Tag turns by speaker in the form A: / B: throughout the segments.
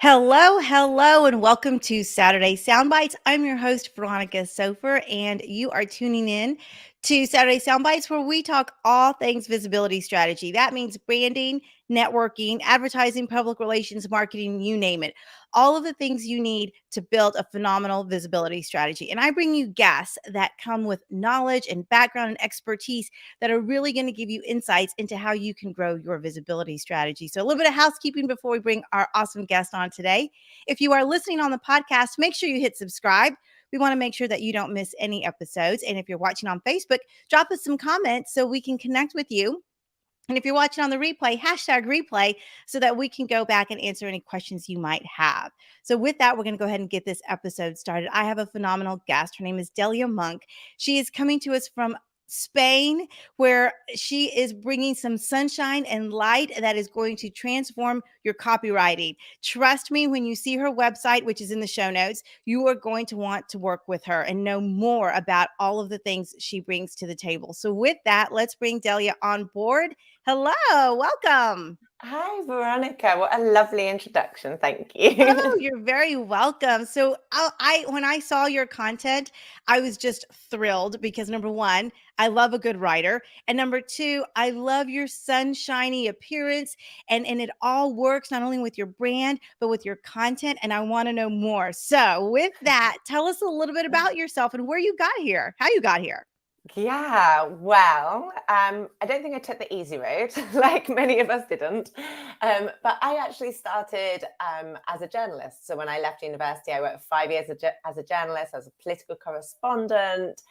A: Hello, hello, and welcome to Saturday Soundbites. I'm your host, Veronica Sofer, and you are tuning in to Saturday Soundbites, where we talk all things visibility strategy. That means branding, networking, advertising, public relations, marketing, you name it. All of the things you need to build a phenomenal visibility strategy. And I bring you guests that come with knowledge and background and expertise that are really going to give you insights into how you can grow your visibility strategy. So, a little bit of housekeeping before we bring our awesome guest on today. If you are listening on the podcast, make sure you hit subscribe. We want to make sure that you don't miss any episodes. And if you're watching on Facebook, drop us some comments so we can connect with you. And if you're watching on the replay, hashtag replay so that we can go back and answer any questions you might have. So, with that, we're going to go ahead and get this episode started. I have a phenomenal guest. Her name is Delia Monk. She is coming to us from Spain, where she is bringing some sunshine and light that is going to transform your copywriting. Trust me, when you see her website, which is in the show notes, you are going to want to work with her and know more about all of the things she brings to the table. So, with that, let's bring Delia on board. Hello, welcome.
B: Hi, Veronica. What a lovely introduction. Thank you.
A: Oh, you're very welcome. So, when I saw your content, I was just thrilled because number one, I love a good writer, and number two, I love your sunshiny appearance, and it all works not only with your brand but with your content. And I want to know more. So, with that, tell us a little bit about yourself and where you got here, how you got here.
B: Yeah, well, I don't think I took the easy road, like many of us didn't. But I actually started as a journalist. So when I left university, I worked 5 years as a journalist, as a political correspondent.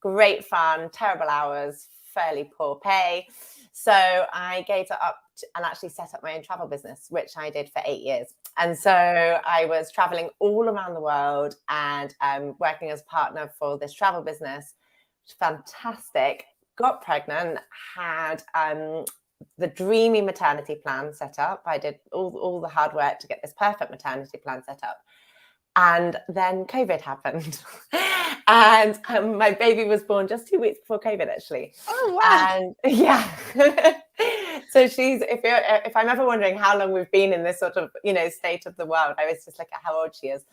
B: Great fun, terrible hours, fairly poor pay. So I gave that up and actually set up my own travel business, which I did for 8 years. And so I was traveling all around the world and working as partner for this travel business. Fantastic. Got pregnant, had the dreamy maternity plan set up. I did all the hard work to get this perfect maternity plan set up. And then COVID happened. And my baby was born just 2 weeks before COVID, actually.
A: Oh, wow.
B: And yeah. So if I'm ever wondering how long we've been in this sort of, state of the world, I was just look at how old she is.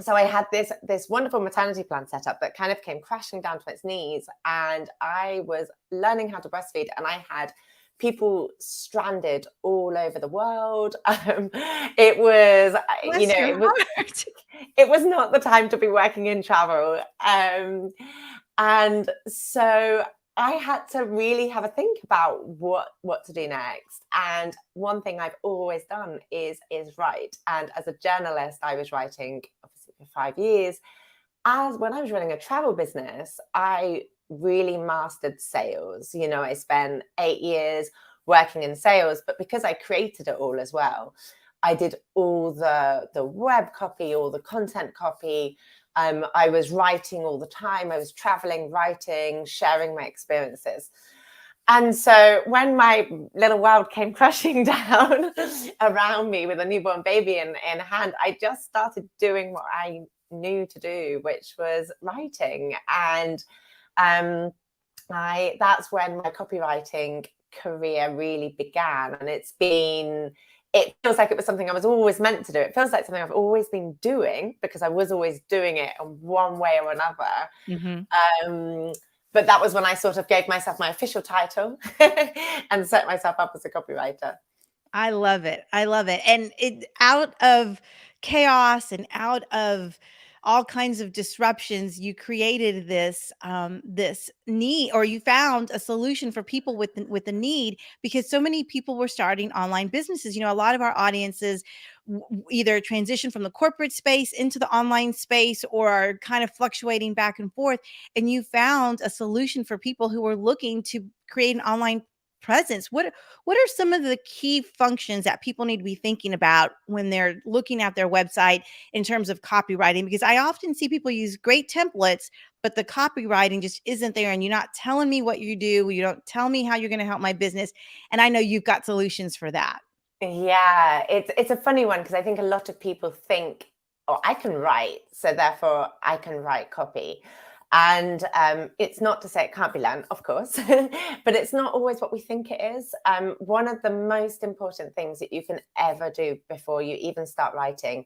B: So I had this wonderful maternity plan set up that kind of came crashing down to its knees, and I was learning how to breastfeed, and I had people stranded all over the world. It was,
A: Bless your heart.
B: it was not the time to be working in travel, and so I had to really have a think about what to do next. And one thing I've always done is write. And as a journalist, I was writing obviously for 5 years. As when I was running a travel business, I really mastered sales. I spent 8 years working in sales, but because I created it all as well, I did all the web copy, all the content copy. I was writing all the time. I was traveling, writing, sharing my experiences. And so when my little world came crashing down around me with a newborn baby in hand, I just started doing what I knew to do, which was writing. And that's when my copywriting career really began. And it feels like it was something I was always meant to do. It feels like something I've always been doing because I was always doing it in one way or another.
A: Mm-hmm.
B: But that was when I sort of gave myself my official title and set myself up as a copywriter.
A: I love it. I love it. And it out of chaos and out of all kinds of disruptions, you created this need, or you found a solution for people with the need, because so many people were starting online businesses. A lot of our audiences either transition from the corporate space into the online space or are kind of fluctuating back and forth. And you found a solution for people who were looking to create an online presence. What are some of the key functions that people need to be thinking about when they're looking at their website in terms of copywriting? Because I often see people use great templates, but the copywriting just isn't there. And you're not telling me what you do. You don't tell me how you're going to help my business. And I know you've got solutions for that.
B: Yeah, it's a funny one because I think a lot of people think, oh, I can write, so therefore I can write copy. And it's not to say it can't be learned, of course, but it's not always what we think it is. One of the most important things that you can ever do before you even start writing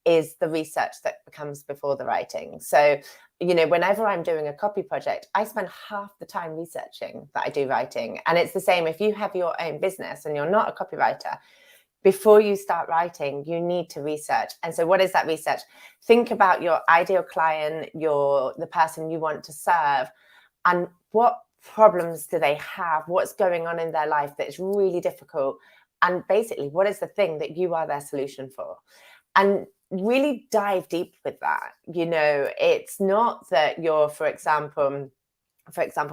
B: is the research that comes before the writing. So, whenever I'm doing a copy project, I spend half the time researching that I do writing. And it's the same if you have your own business and you're not a copywriter. Before you start writing, you need to research. And so what is that research? Think about your ideal client, the person you want to serve, and what problems do they have? What's going on in their life that is really difficult? And basically, what is the thing that you are their solution for? And really dive deep with that. It's not that you're, for example,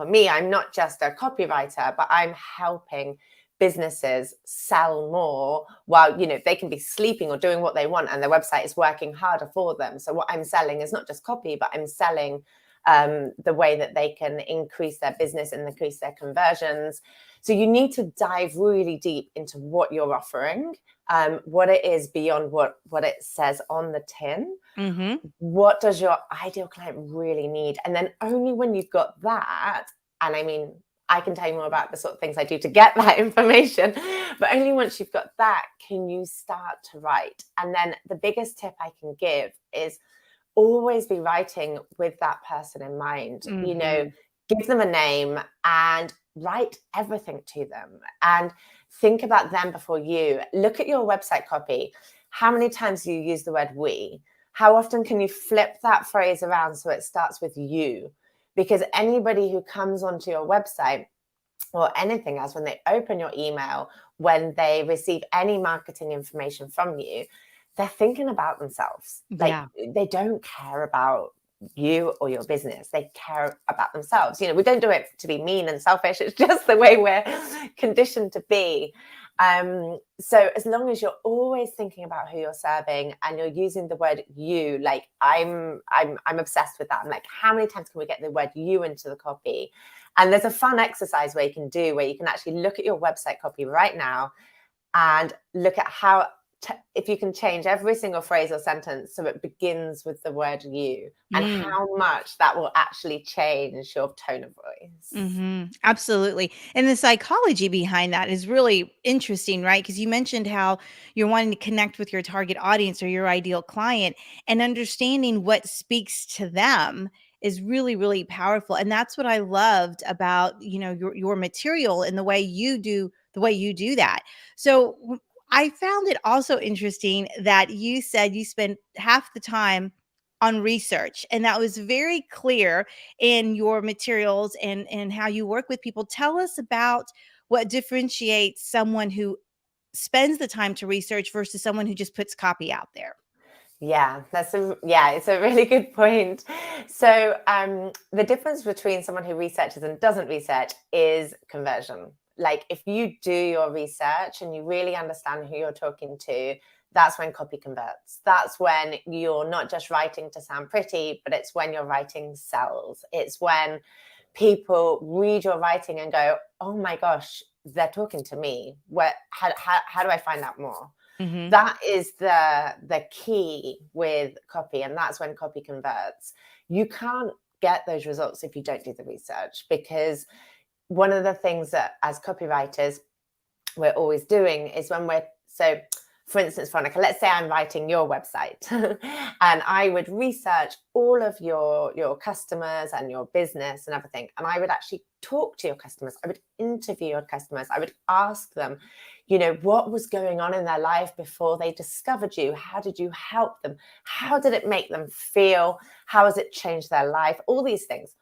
B: me, I'm not just a copywriter, but I'm helping businesses sell more while, they can be sleeping or doing what they want and their website is working harder for them. So what I'm selling is not just copy, but I'm selling the way that they can increase their business and increase their conversions. So you need to dive really deep into what you're offering, what it is beyond what it says on the tin.
A: Mm-hmm.
B: What does your ideal client really need? And then only when you've got that, and I mean, I can tell you more about the sort of things I do to get that information, but only once you've got that can you start to write. And then the biggest tip I can give is always be writing with that person in mind.
A: Mm-hmm.
B: Give them a name and write everything to them and think about them before you. Look at your website copy. How many times do you use the word we? How often can you flip that phrase around so it starts with you? Because anybody who comes onto your website or anything else, when they open your email, when they receive any marketing information from you, they're thinking about themselves.
A: Yeah.
B: They don't care about you or your business. They care about themselves. We don't do it to be mean and selfish. It's just the way we're conditioned to be. So as long as you're always thinking about who you're serving and you're using the word you, like I'm obsessed with that. I'm like, how many times can we get the word you into the copy? And there's a fun exercise where you can actually look at your website copy right now and look at how if you can change every single phrase or sentence so it begins with the word you, and how much that will actually change your tone of voice.
A: Mm-hmm. Absolutely. And the psychology behind that is really interesting, right? Because you mentioned how you're wanting to connect with your target audience or your ideal client, and understanding what speaks to them is really, really powerful. And that's what I loved about, your material and the way you do that. So I found it also interesting that you said you spend half the time on research, and that was very clear in your materials and how you work with people. Tell us about what differentiates someone who spends the time to research versus someone who just puts copy out there.
B: Yeah, it's a really good point. So the difference between someone who researches and doesn't research is conversion. Like if you do your research and you really understand who you're talking to, that's when copy converts. That's when you're not just writing to sound pretty, but it's when your writing sells. It's when people read your writing and go, oh my gosh, they're talking to me. How do I find out more?
A: Mm-hmm.
B: That is the key with copy, and that's when copy converts. You can't get those results if you don't do the research, because one of the things that as copywriters we're always doing is for instance, Veronica, let's say I'm writing your website and I would research all of your customers and your business and everything. And I would actually talk to your customers. I would interview your customers. I would ask them, what was going on in their life before they discovered you? How did you help them? How did it make them feel? How has it changed their life? All these things.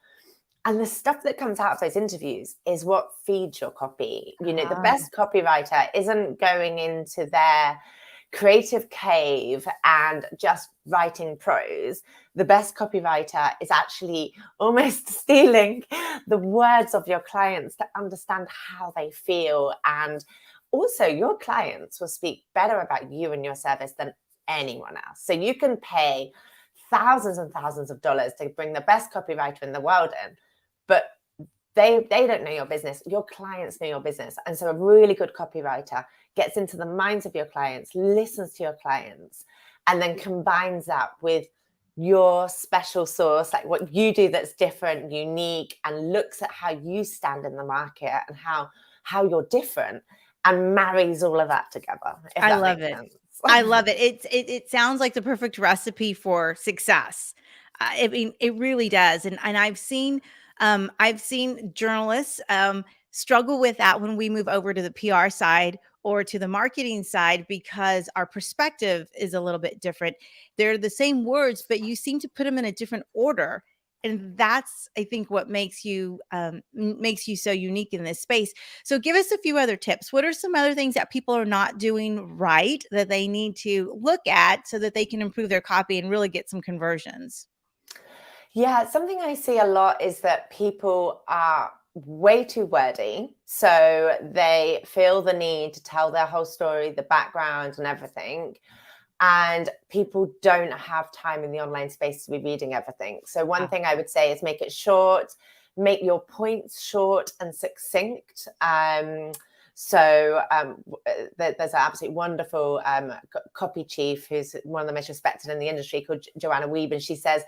B: And the stuff that comes out of those interviews is what feeds your copy. The best copywriter isn't going into their creative cave and just writing prose. The best copywriter is actually almost stealing the words of your clients to understand how they feel. And also your clients will speak better about you and your service than anyone else. So you can pay thousands and thousands of dollars to bring the best copywriter in the world in, but they don't know your business. Your clients know your business. And so a really good copywriter gets into the minds of your clients, listens to your clients, and then combines that with your special sauce, like what you do that's different, unique, and looks at how you stand in the market and how you're different, and marries all of that together, if
A: I
B: that
A: love
B: makes
A: it.
B: sense.
A: I love it. It sounds like the perfect recipe for success. I mean, it really does. And I've seen journalists struggle with that when we move over to the PR side or to the marketing side because our perspective is a little bit different. They're the same words, but you seem to put them in a different order. And that's, I think, what makes you so unique in this space. So give us a few other tips. What are some other things that people are not doing right that they need to look at so that they can improve their copy and really get some conversions?
B: Yeah, something I see a lot is that people are way too wordy. So they feel the need to tell their whole story, the background, and everything. And people don't have time in the online space to be reading everything. So, one
A: Yeah.
B: thing I would say is make it short, make your points short and succinct. There's an absolutely wonderful copy chief who's one of the most respected in the industry called Joanna Weeb, and she says,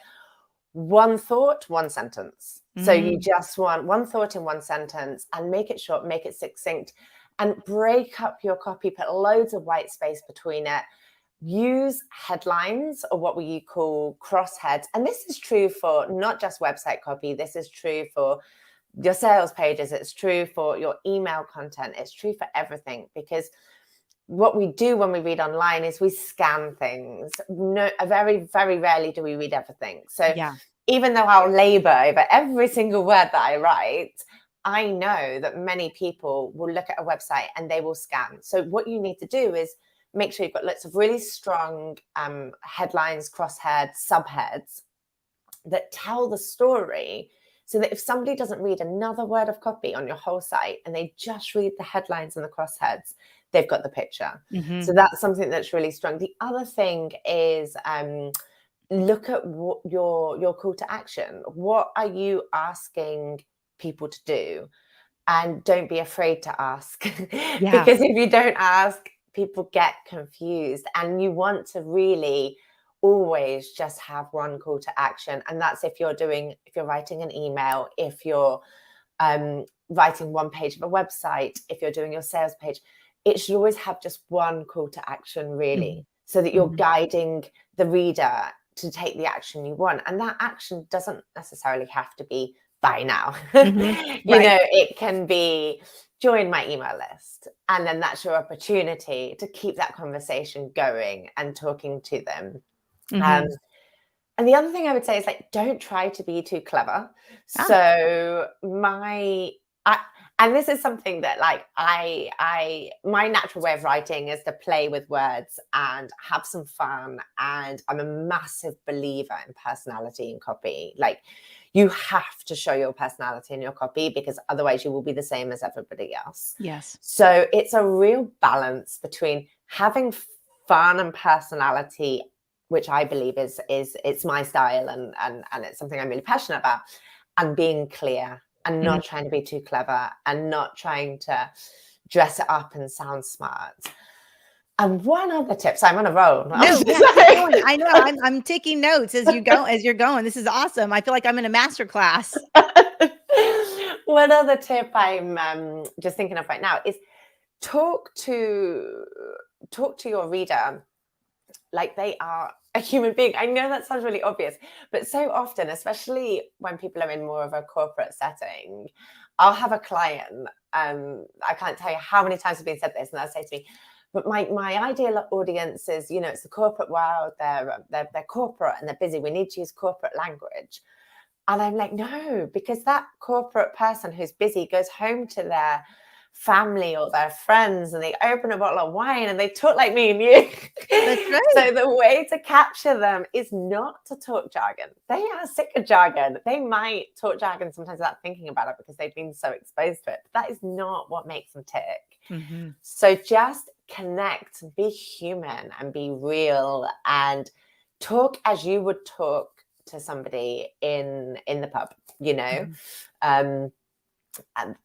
B: one thought, one sentence. So you
A: Mm,
B: just want one thought in one sentence and make it short, make it succinct, and break up your copy, put loads of white space between it. Use headlines, or what we call crossheads. And this is true for not just website copy. This is true for your sales pages. It's true for your email content. It's true for everything, because what we do when we read online is we scan things. No, very, very rarely do we read everything. So
A: yeah.
B: even though I'll labor over every single word that I write, I know that many people will look at a website and they will scan. So what you need to do is make sure you've got lots of really strong headlines, crossheads, subheads that tell the story, so that if somebody doesn't read another word of copy on your whole site and they just read the headlines and the crossheads, they've got the picture.
A: Hmm.
B: So that's something that's really strong. The other thing is look at what your call to action. What are you asking people to do? And don't be afraid to ask,
A: Yeah.
B: because if you don't ask, people get confused, and you want to really always just have one call to action. And that's if you're writing an email, if you're writing one page of a website, if you're doing your sales page, it should always have just one call to action,
A: Hmm.
B: really, so that you're
A: Hmm.
B: guiding the reader to take the action you want. And that action doesn't necessarily have to be buy now.
A: Hmm. Right.
B: It can be join my email list. And then that's your opportunity to keep that conversation going and talking to them. Um,
A: Hmm.
B: and the other thing I would say is, like, don't try to be too clever.
A: Ah,
B: So and this is something that, like, my natural way of writing is to play with words and have some fun. And I'm a massive believer in personality and copy. Like, you have to show your personality in your copy, because otherwise you will be the same as everybody else.
A: yes.
B: So it's a real balance between having fun and personality, which I believe is it's my style, and it's something I'm really passionate about, and being clear and
A: Mhm.
B: not trying to be too clever and not trying to dress it up and sound smart. And one other tip, so I'm on a roll. I'm
A: No,
B: so
A: yeah, keep going. I know.
B: sorry.
A: I'm taking notes as you're going. This is awesome. I feel like I'm in a master class.
B: One other tip I'm just thinking of right now is talk to talk to your reader like they are a human being. I know that sounds really obvious, but so often, especially when people are in more of a corporate setting, I'll have a client. I can't tell you how many times have been said this, and they'll say to me, "But my ideal audience is, it's the corporate world. They're corporate and they're busy. We need to use corporate language." And I'm like, no, because that corporate person who's busy goes home to their family or their friends, and they open a bottle of wine and they talk like me and you.
A: That's right.
B: So the way to capture them is not to talk jargon. They are sick of jargon. They might talk jargon sometimes without thinking about it because they've been so exposed to it. But that is not what makes them tick.
A: Mhm.
B: So just connect, be human and be real, and talk as you would talk to somebody in the pub,
A: Mhm.
B: um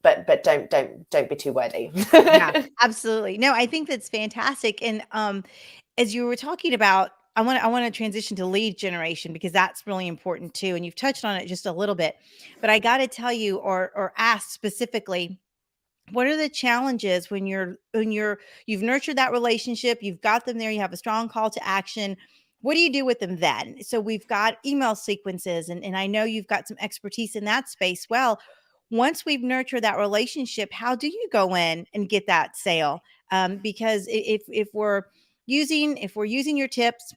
B: but don't be too wordy.
A: Yeah, absolutely. No, I think that's fantastic. And as you were talking about I want to transition to lead generation because that's really important too. And you've touched on it just a little bit, but I got to tell you or ask specifically, what are the challenges when you've nurtured that relationship, you've got them there, you have a strong call to action. What do you do with them then? So we've got email sequences, and I know you've got some expertise in that space. Well, once we've nurtured that relationship, how do you go in and get that sale? Because if we're using your tips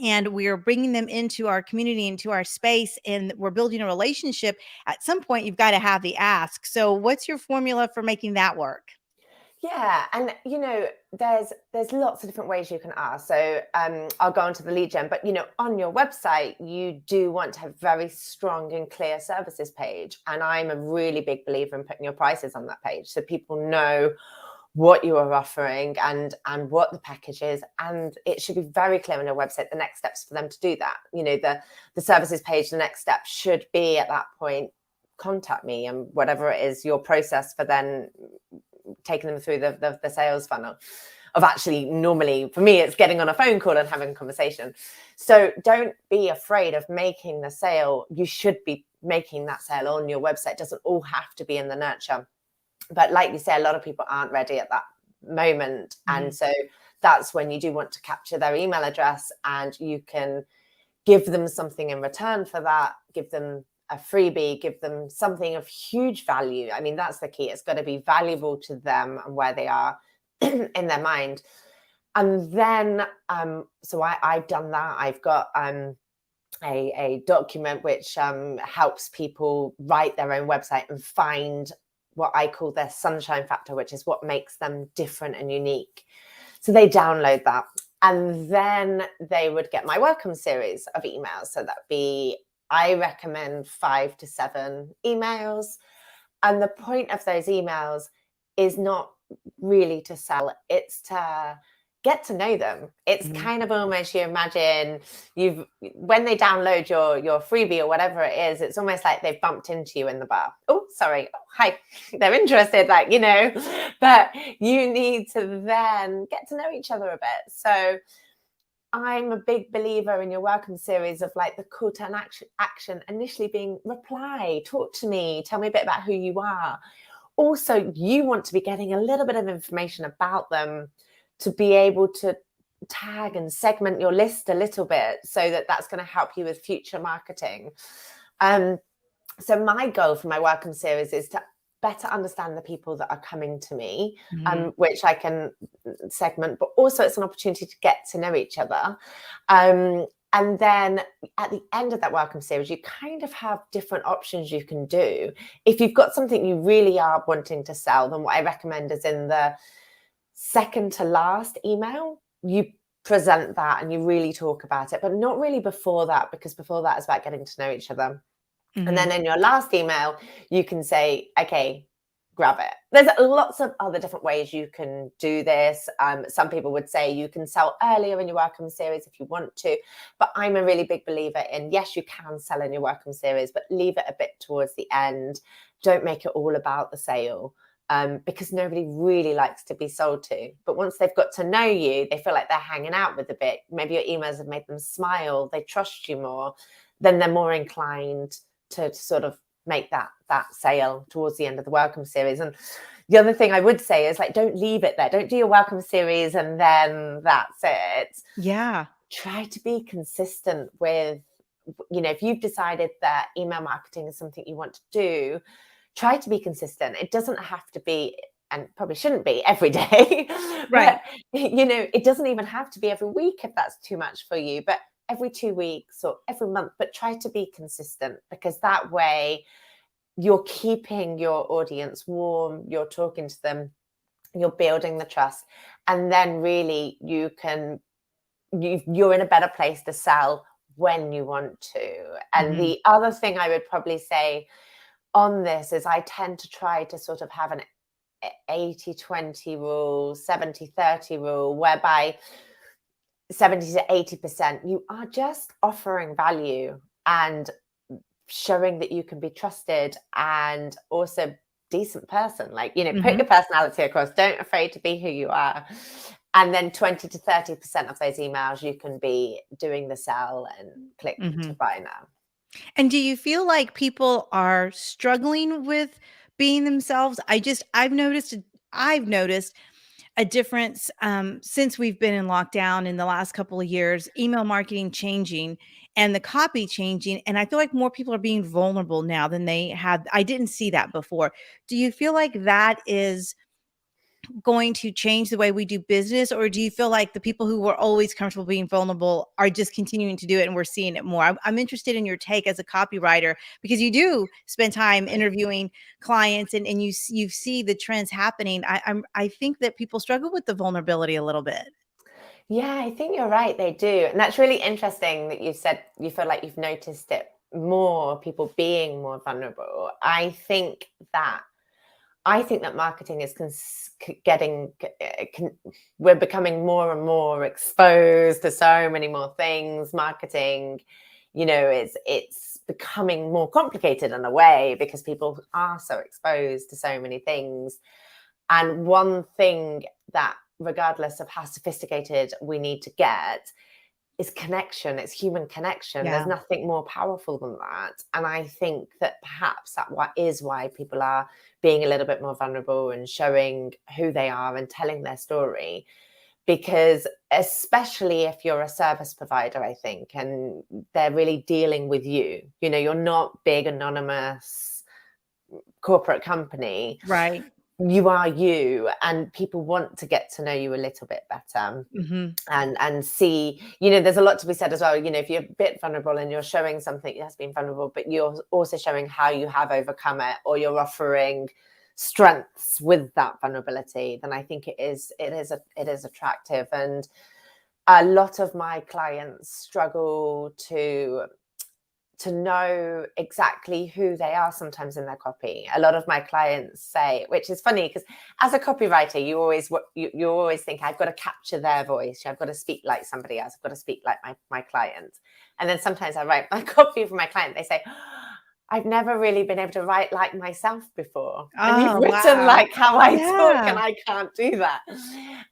A: and we are bringing them into our community, into our space, and we're building a relationship, at some point you've got to have the ask. So what's your formula for making that work?
B: Yeah, and there's lots of different ways you can ask. So I'll go on to the lead gen, but on your website you do want to have very strong and clear services page, and I'm a really big believer in putting your prices on that page so people know what you are offering and what the package is, and it should be very clear on your website the next steps for them to do that. The services page, the next step should be at that point, contact me, and whatever it is your process for then taking them through the sales funnel of actually, normally for me it's getting on a phone call and having a conversation. So don't be afraid of making the sale. You should be making that sale on your website. It doesn't all have to be in the nurture. But like you say, a lot of people aren't ready at that moment. And so that's when you do want to capture their email address, and you can give them something in return for that, give them a freebie, give them something of huge value. I mean, that's the key. It's got to be valuable to them and where they are in their mind. And then, so I've done that. I've got a document which helps people write their own website and find what I call their sunshine factor, which is what makes them different and unique. So they download that, and then they would get my welcome series of emails. So that'd be, I recommend 5 to 7 emails. And the point of those emails is not really to sell, it's to get to know them. It's kind of almost, you imagine when they download your freebie or whatever it is, it's almost like they've bumped into you in the bar. Oh, sorry. Oh, hi. They're interested, but you need to then get to know each other a bit. So I'm a big believer in your welcome series of the call to action initially being reply, talk to me, tell me a bit about who you are. Also, you want to be getting a little bit of information about them to be able to tag and segment your list a little bit, so that's going to help you with future marketing. So my goal for my welcome series is to better understand the people that are coming to me, which I can segment, but also it's an opportunity to get to know each other. And then at the end of that welcome series, you kind of have different options you can do. If you've got something you really are wanting to sell, then what I recommend is in the second to last email, you present that and you really talk about it, but not really before that, because before that is about getting to know each other. And then in your last email, you can say, okay, grab it. There's lots of other different ways you can do this. Some people would say you can sell earlier in your welcome series if you want to, but I'm a really big believer in, yes, you can sell in your welcome series, but leave it a bit towards the end. Don't make it all about the sale. Because nobody really likes to be sold to. But once they've got to know you, they feel like they're hanging out with a bit. Maybe your emails have made them smile, they trust you more, then they're more inclined to sort of make that sale towards the end of the welcome series. And the other thing I would say is don't leave it there. Don't do your welcome series and then that's it.
A: Yeah.
B: Try to be consistent with, if you've decided that email marketing is something you want to do, try to be consistent. It doesn't have to be, and probably shouldn't be, every day.
A: Right.
B: But, it doesn't even have to be every week if that's too much for you, but every 2 weeks or every month. But try to be consistent, because that way you're keeping your audience warm, you're talking to them, you're building the trust, and then really you're in a better place to sell when you want to. And the other thing I would probably say on this is I tend to try to sort of have an 80-20 rule, 70-30 rule, whereby 70 to 80% you are just offering value and showing that you can be trusted, and also decent person, put your personality across. Don't afraid to be who you are. And then 20 to 30% of those emails, you can be doing the sell and click to
A: Mhm.
B: buy now.
A: And do you feel like people are struggling with being themselves? I've noticed a difference since we've been in lockdown in the last couple of years, email marketing changing and the copy changing. And I feel like more people are being vulnerable now than they had. I didn't see that before. Do you feel like that is going to change the way we do business? Or do you feel like the people who were always comfortable being vulnerable are just continuing to do it and we're seeing it more? I'm interested in your take as a copywriter, because you do spend time interviewing clients and you see the trends happening. I think that people struggle with the vulnerability a little bit.
B: Yeah, I think you're right. They do. And that's really interesting that you said you feel like you've noticed it more, people being more vulnerable. I think that marketing is getting, we're becoming more and more exposed to so many more things. Marketing, it's becoming more complicated in a way because people are so exposed to so many things. And one thing that, regardless of how sophisticated we need to get, is connection. It's human connection. There's
A: Yeah.
B: nothing more powerful than that. And I think that perhaps is why people are being a little bit more vulnerable and showing who they are and telling their story. Because especially if you're a service provider, I think, and they're really dealing with you, you're not big, anonymous corporate company.
A: Right.
B: You are you, and people want to get to know you a little bit better.
A: Hmm.
B: And see, there's a lot to be said as well. If you're a bit vulnerable and you're showing something that's been vulnerable, but you're also showing how you have overcome it, or you're offering strengths with that vulnerability, then I think it is attractive. And a lot of my clients struggle to know exactly who they are sometimes in their copy. A lot of my clients say, which is funny because as a copywriter, you always think, I've got to capture their voice. I've got to speak like somebody else. I've got to speak like my client. And then sometimes I write my copy for my client. They say, I've never really been able to write like myself before. And you've
A: Oh,
B: written
A: wow.
B: like how I talk,
A: Yeah.
B: and I can't do that.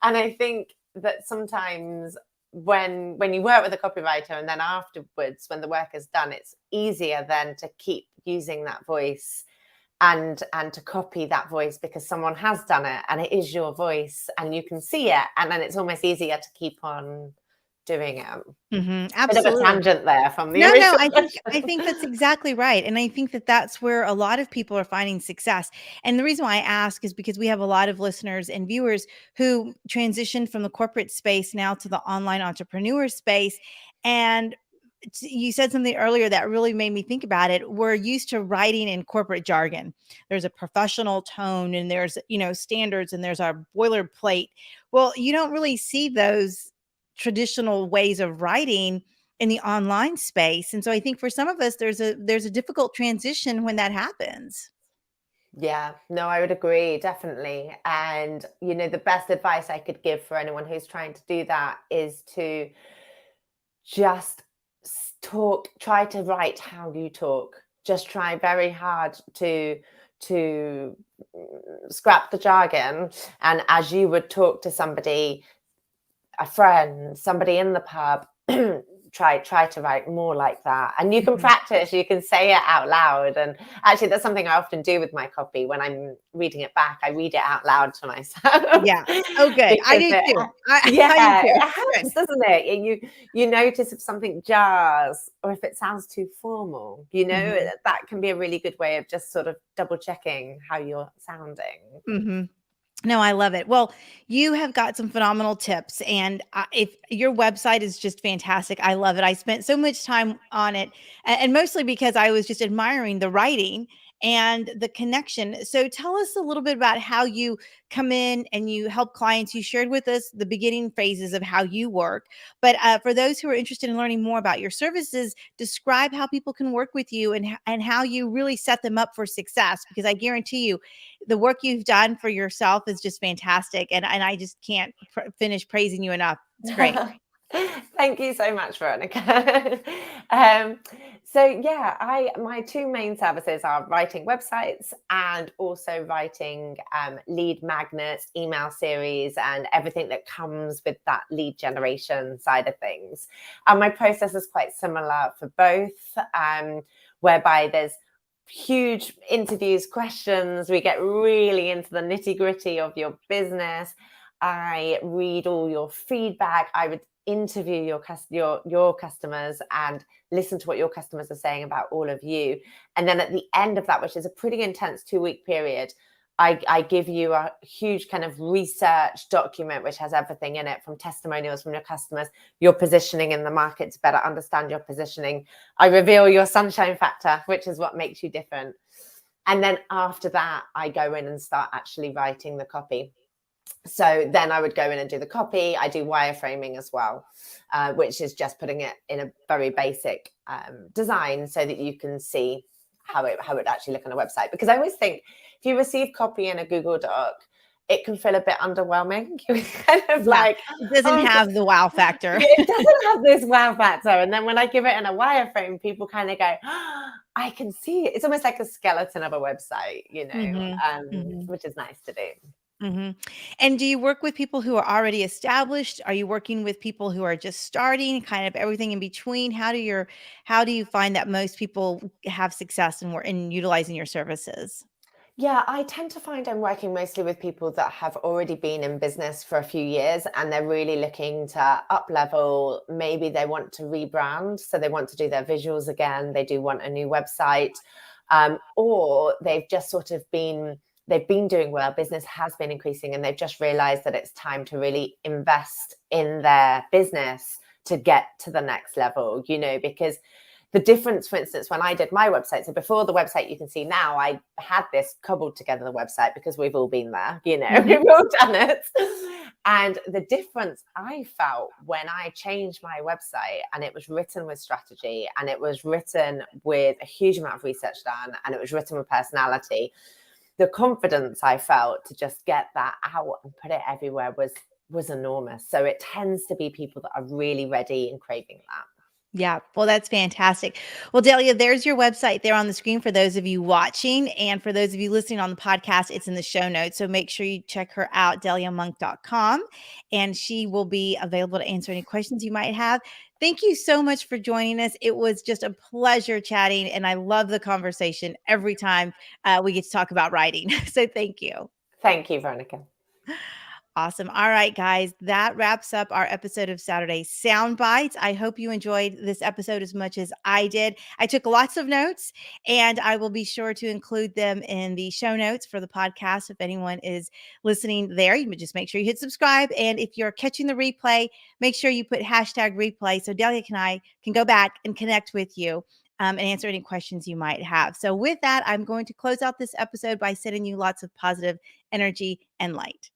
B: And I think that sometimes when you work with a copywriter and then afterwards, when the work is done, it's easier then to keep using that voice and to copy that voice because someone has done it and it is your voice and you can see it, and then it's almost easier to keep on doing it. Bit of a
A: Absolutely.
B: tangent there from the
A: No,
B: original
A: I think that's
B: question.
A: exactly right, and I think that that's where a lot of people are finding success, and the reason why I ask is because we have a lot of listeners and viewers who transitioned from the corporate space now to the online entrepreneur space, and you said something earlier that really made me think about it. We're used to writing in corporate jargon. There's a professional tone and there's, standards and there's our boilerplate. Well, you don't really see those traditional ways of writing in the online space. And so I think for some of us there's a difficult transition when that happens.
B: Yeah, no, I would agree, definitely. And, the best advice I could give for anyone who's trying to do that is to just try to write how you talk. Just try very hard to scrap the jargon. And as you would talk to somebody, a friend, somebody in the pub, try to write more like that. And you can
A: Mhm.
B: practice, you can say it out loud. And actually that's something I often do with my copy. When I'm reading it back, I read it out loud to myself.
A: Yeah. Oh, good. I
B: Because
A: do too. I do
B: yeah,
A: too.
B: it
A: Good.
B: helps, doesn't it? You notice if something jars or if it sounds too formal.
A: Mhm.
B: That can be a really good way of just sort of double checking how you're sounding.
A: Mhm. No, I love it. Well, you have got some phenomenal tips, and if your website is just fantastic, I love it. I spent so much time on it, and mostly because I was just admiring the writing and the connection. So, tell us a little bit about how you come in and you help clients. You shared with us the beginning phases of how you work, but for those who are interested in learning more about your services, describe how people can work with you and how you really set them up for success. Because I guarantee you, the work you've done for yourself is just fantastic, and I just can't finish praising you enough. It's great.
B: Thank you so much, Veronica. um, so yeah, my two main services are writing websites and also writing lead magnets, email series, and everything that comes with that lead generation side of things. And my process is quite similar for both, whereby there's huge interviews, questions. We get really into the nitty gritty of your business. I read all your feedback. I would interview your customers and listen to what your customers are saying about all of you. And then at the end of that, which is a pretty intense 2-week period, I give you a huge kind of research document which has everything in it, from testimonials from your customers, your positioning in the market to better understand your positioning. I reveal your sunshine factor, which is what makes you different. And then after that, I go in and start actually writing the copy. So then I would go in and do the copy. I do wireframing as well, which is just putting it in a very basic design so that you can see how it actually look on a website. Because I always think if you receive copy in a Google Doc, it can feel a bit underwhelming. You're kind of like,
A: it doesn't
B: oh,
A: have the wow factor.
B: it doesn't have this wow factor. And then when I give it in a wireframe, people kind of go, oh, I can see it. It's almost like a skeleton of a website, which is nice to do.
A: And do you work with people who are already established? Are you working with people who are just starting, kind of everything in between? How do you find that most people have success in utilizing your services?
B: Yeah, I tend to find I'm working mostly with people that have already been in business for a few years and they're really looking to up level. Maybe they want to rebrand, so they want to do their visuals again. They do want a new website, or they've just sort of they've been doing well. Business has been increasing and they've just realized that it's time to really invest in their business to get to the next level, because the difference, for instance, when I did my website, so before the website you can see now, I had this cobbled together the website because we've all been there, we've all done it. And the difference I felt when I changed my website and it was written with strategy and it was written with a huge amount of research done and it was written with personality, the confidence I felt to just get that out and put it everywhere was enormous. So it tends to be people that are really ready and craving that.
A: Yeah. Well, that's fantastic. Well, Delia, there's your website there on the screen for those of you watching. And for those of you listening on the podcast, it's in the show notes. So make sure you check her out, deliamonk.com, and she will be available to answer any questions you might have. Thank you so much for joining us. It was just a pleasure chatting, and I love the conversation every time we get to talk about writing. So thank you.
B: Thank you, Veronica.
A: Awesome. All right, guys, that wraps up our episode of Saturday Sound Bites. I hope you enjoyed this episode as much as I did. I took lots of notes and I will be sure to include them in the show notes for the podcast. If anyone is listening there, you just make sure you hit subscribe. And if you're catching the replay, make sure you put hashtag replay so Delia and I can go back and connect with you. And answer any questions you might have. So, with that, I'm going to close out this episode by sending you lots of positive energy and light.